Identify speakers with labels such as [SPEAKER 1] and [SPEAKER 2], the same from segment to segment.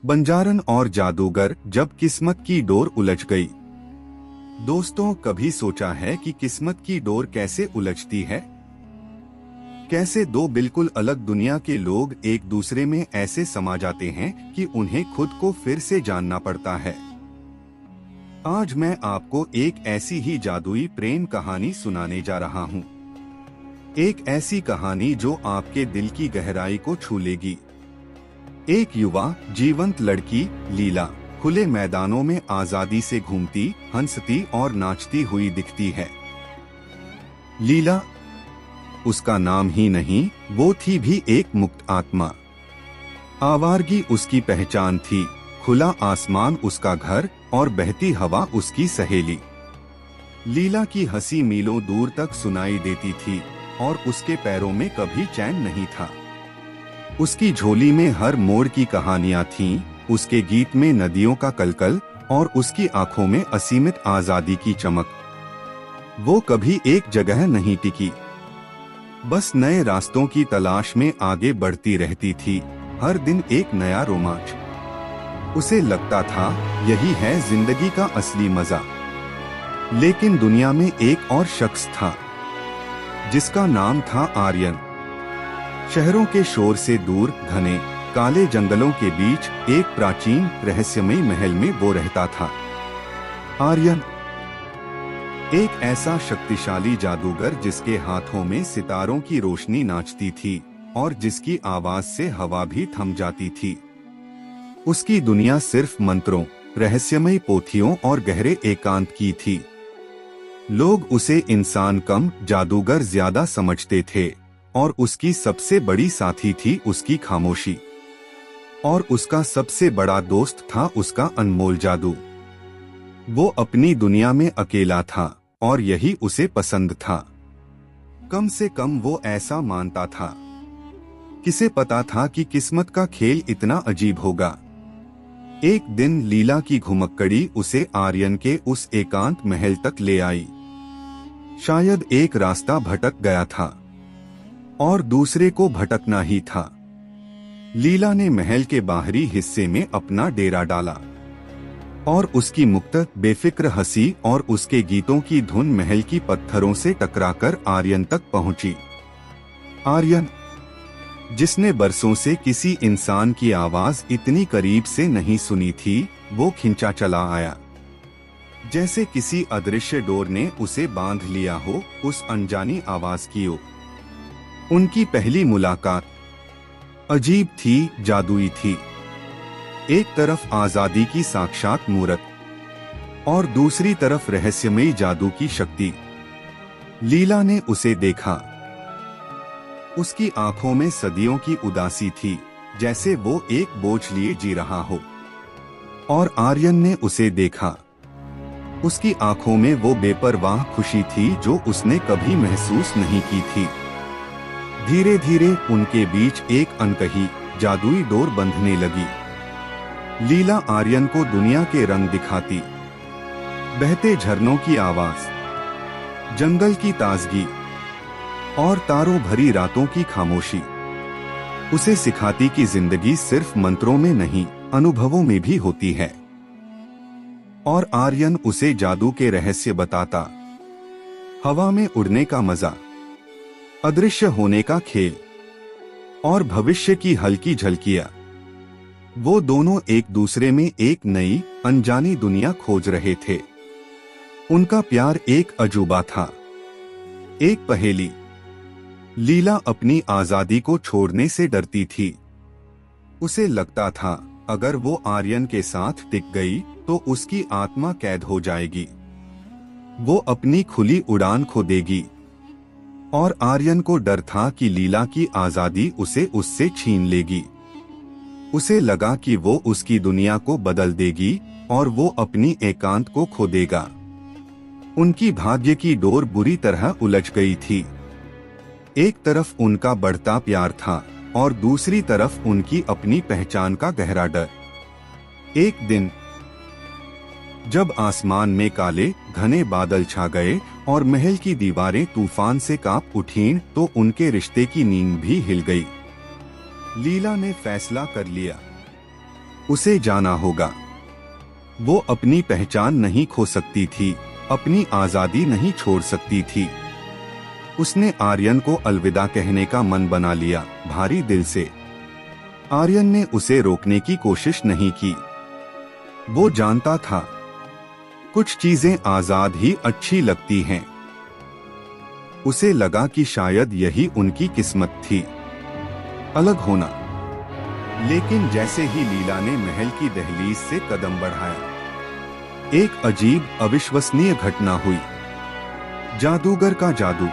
[SPEAKER 1] बंजारन और जादूगर जब किस्मत की डोर उलझ गई। दोस्तों, कभी सोचा है कि किस्मत की डोर कैसे उलझती है? कैसे दो बिल्कुल अलग दुनिया के लोग एक दूसरे में ऐसे समा जाते हैं कि उन्हें खुद को फिर से जानना पड़ता है। आज मैं आपको एक ऐसी ही जादुई प्रेम कहानी सुनाने जा रहा हूँ। एक ऐसी कहानी जो आपके दिल की गहराई को छू लेगी। एक युवा जीवंत लड़की लीला खुले मैदानों में आजादी से घूमती, हंसती और नाचती हुई दिखती है। लीला, उसका नाम ही नहीं, वो थी भी एक मुक्त आत्मा। आवारगी उसकी पहचान थी, खुला आसमान उसका घर और बहती हवा उसकी सहेली। लीला की हंसी मीलों दूर तक सुनाई देती थी और उसके पैरों में कभी चैन नहीं था। उसकी झोली में हर मोड़ की कहानियां थीं, उसके गीत में नदियों का कलकल और उसकी आंखों में असीमित आजादी की चमक। वो कभी एक जगह नहीं टिकी, बस नए रास्तों की तलाश में आगे बढ़ती रहती थी। हर दिन एक नया रोमांच। उसे लगता था यही है जिंदगी का असली मजा। लेकिन दुनिया में एक और शख्स था, जिसका नाम था आर्यन। शहरों के शोर से दूर घने काले जंगलों के बीच एक प्राचीन रहस्यमयी महल में वो रहता था। आर्यन एक ऐसा शक्तिशाली जादूगर जिसके हाथों में सितारों की रोशनी नाचती थी और जिसकी आवाज से हवा भी थम जाती थी। उसकी दुनिया सिर्फ मंत्रों, रहस्यमयी पोथियों और गहरे एकांत की थी। लोग उसे इंसान कम, जादूगर ज्यादा समझते थे और उसकी सबसे बड़ी साथी थी उसकी खामोशी। और उसका सबसे बड़ा दोस्त था उसका अनमोल जादू। वो अपनी दुनिया में अकेला था और यही उसे पसंद था। कम से कम वो ऐसा मानता था। किसे पता था कि किस्मत का खेल इतना अजीब होगा। एक दिन लीला की घुमक्कड़ी उसे आर्यन के उस एकांत महल तक ले आई। शायद एक रास्ता भटक गया था और दूसरे को भटकना ही था। लीला ने महल के बाहरी हिस्से में अपना डेरा डाला और उसकी मुक्त बेफिक्र हंसी और उसके गीतों की धुन महल की पत्थरों से टकराकर आर्यन तक पहुंची। आर्यन, जिसने बरसों से किसी इंसान की आवाज इतनी करीब से नहीं सुनी थी, वो खिंचा चला आया, जैसे किसी अदृश्य डोर ने उसे बांध लिया हो उस अनजानी आवाज की ओर। उनकी पहली मुलाकात अजीब थी, जादुई थी। एक तरफ आजादी की साक्षात मूरत और दूसरी तरफ रहस्यमयी जादू की शक्ति। लीला ने उसे देखा। उसकी आंखों में सदियों की उदासी थी, जैसे वो एक बोझ लिए जी रहा हो। और आर्यन ने उसे देखा। उसकी आंखों में वो बेपरवाह खुशी थी जो उसने कभी महसूस नहीं की थी। धीरे धीरे उनके बीच एक अनकही जादुई डोर बंधने लगी। लीला आर्यन को दुनिया के रंग दिखाती, बहते झरनों की आवाज, जंगल की ताजगी और तारों भरी रातों की खामोशी। उसे सिखाती कि जिंदगी सिर्फ मंत्रों में नहीं, अनुभवों में भी होती है। और आर्यन उसे जादू के रहस्य बताता, हवा में उड़ने का मजा, अदृश्य होने का खेल और भविष्य की हल्की झलकियां। वो दोनों एक दूसरे में एक नई अनजानी दुनिया खोज रहे थे। उनका प्यार एक अजूबा था, एक पहेली। लीला अपनी आजादी को छोड़ने से डरती थी। उसे लगता था अगर वो आर्यन के साथ टिक गई तो उसकी आत्मा कैद हो जाएगी, वो अपनी खुली उड़ान खो देगी। और आर्यन को डर था कि लीला की आजादी उसे उससे छीन लेगी। उसे लगा कि वो उसकी दुनिया को बदल देगी और वो अपनी एकांत को खो देगा। उनकी भाग्य की डोर बुरी तरह उलझ गई थी। एक तरफ उनका बढ़ता प्यार था और दूसरी तरफ उनकी अपनी पहचान का गहरा डर। एक दिन जब आसमान में काले घने बादल छा गए और महल की दीवारें तूफान से कांप उठीं, तो उनके रिश्ते की नींद भी हिल गई। लीला ने फैसला कर लिया, उसे जाना होगा। वो अपनी पहचान नहीं खो सकती थी, अपनी आजादी नहीं छोड़ सकती थी। उसने आर्यन को अलविदा कहने का मन बना लिया, भारी दिल से। आर्यन ने उसे रोकने की कोशिश नहीं की। वो जानता था कुछ चीजें आजाद ही अच्छी लगती हैं। उसे लगा कि शायद यही उनकी किस्मत थी, अलग होना। लेकिन जैसे ही लीला ने महल की दहलीज से कदम बढ़ाया, एक अजीब अविश्वसनीय घटना हुई। जादूगर का जादू,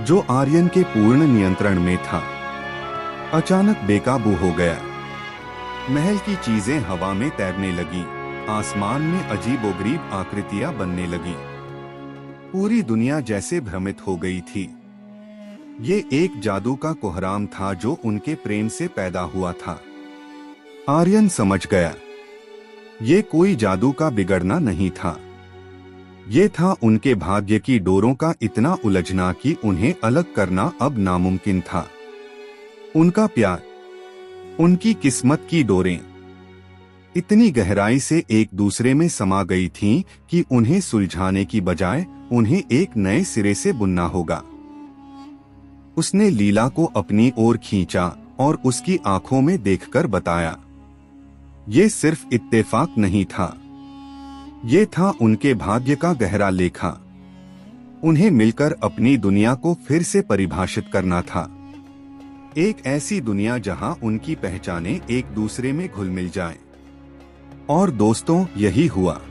[SPEAKER 1] जो आर्यन के पूर्ण नियंत्रण में था, अचानक बेकाबू हो गया। महल की चीजें हवा में तैरने लगी, आसमान में अजीबोगरीब आकृतियां बनने लगी। पूरी दुनिया जैसे भ्रमित हो गई थी। ये एक जादू का कोहराम था जो उनके प्रेम से पैदा हुआ था। आर्यन समझ गया, ये कोई जादू का बिगड़ना नहीं था। ये था उनके भाग्य की डोरों का इतना उलझना कि उन्हें अलग करना अब नामुमकिन था। उनका प्यार, उनकी किस्मत की डोरें इतनी गहराई से एक दूसरे में समा गई थीं कि उन्हें सुलझाने की बजाय उन्हें एक नए सिरे से बुनना होगा। उसने लीला को अपनी ओर खींचा और उसकी आंखों में देखकर बताया, ये सिर्फ इत्तेफाक नहीं था, ये था उनके भाग्य का गहरा लेखा। उन्हें मिलकर अपनी दुनिया को फिर से परिभाषित करना था। एक ऐसी दुनिया जहां उनकी पहचानें एक दूसरे में घुल मिल जाएं। और दोस्तों, यही हुआ।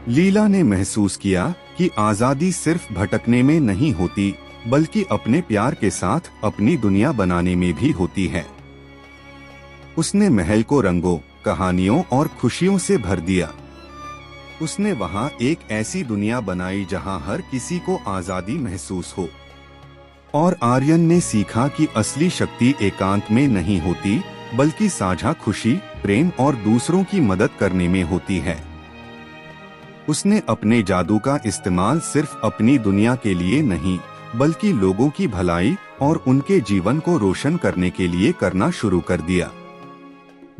[SPEAKER 1] लीला ने महसूस किया कि आजादी सिर्फ भटकने में नहीं होती, बल्कि अपने प्यार के साथ अपनी दुनिया बनाने में भी होती है। उसने महल को रंगों, कहानियों और खुशियों से भर दिया। उसने वहां एक ऐसी दुनिया बनाई जहां हर किसी को आजादी महसूस हो। और आर्यन ने सीखा कि असली शक्ति एकांत में नहीं होती, बल्कि साझा खुशी, प्रेम और दूसरों की मदद करने में होती है। उसने अपने जादू का इस्तेमाल सिर्फ अपनी दुनिया के लिए नहीं, बल्कि लोगों की भलाई और उनके जीवन को रोशन करने के लिए करना शुरू कर दिया।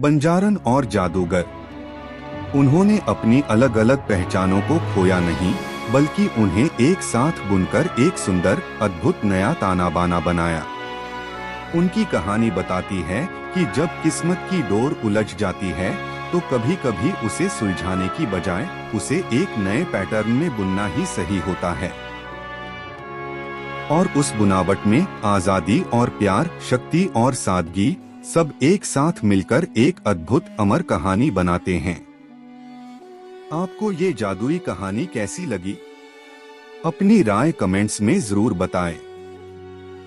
[SPEAKER 1] बंजारन और जादूगर, उन्होंने अपनी अलग अलग पहचानों को खोया नहीं, बल्कि उन्हें एक साथ बुनकर एक सुंदर, अद्भुत नया ताना बाना बनाया। उनकी कहानी बताती है कि जब किस्मत की डोर उलझ जाती है, तो कभी कभी उसे सुलझाने की बजाय उसे एक नए पैटर्न में बुनना ही सही होता है। और उस बुनावट में आजादी और प्यार, शक्ति और सादगी सब एक साथ मिलकर एक अद्भुत अमर कहानी बनाते हैं। आपको ये जादुई कहानी कैसी लगी? अपनी राय कमेंट्स में जरूर बताएं।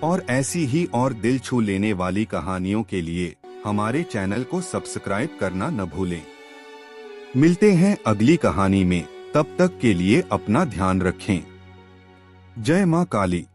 [SPEAKER 1] और ऐसी ही और दिल छू लेने वाली कहानियों के लिए हमारे चैनल को सब्सक्राइब करना न भूलें। मिलते हैं अगली कहानी में, तब तक के लिए अपना ध्यान रखें। जय मां काली।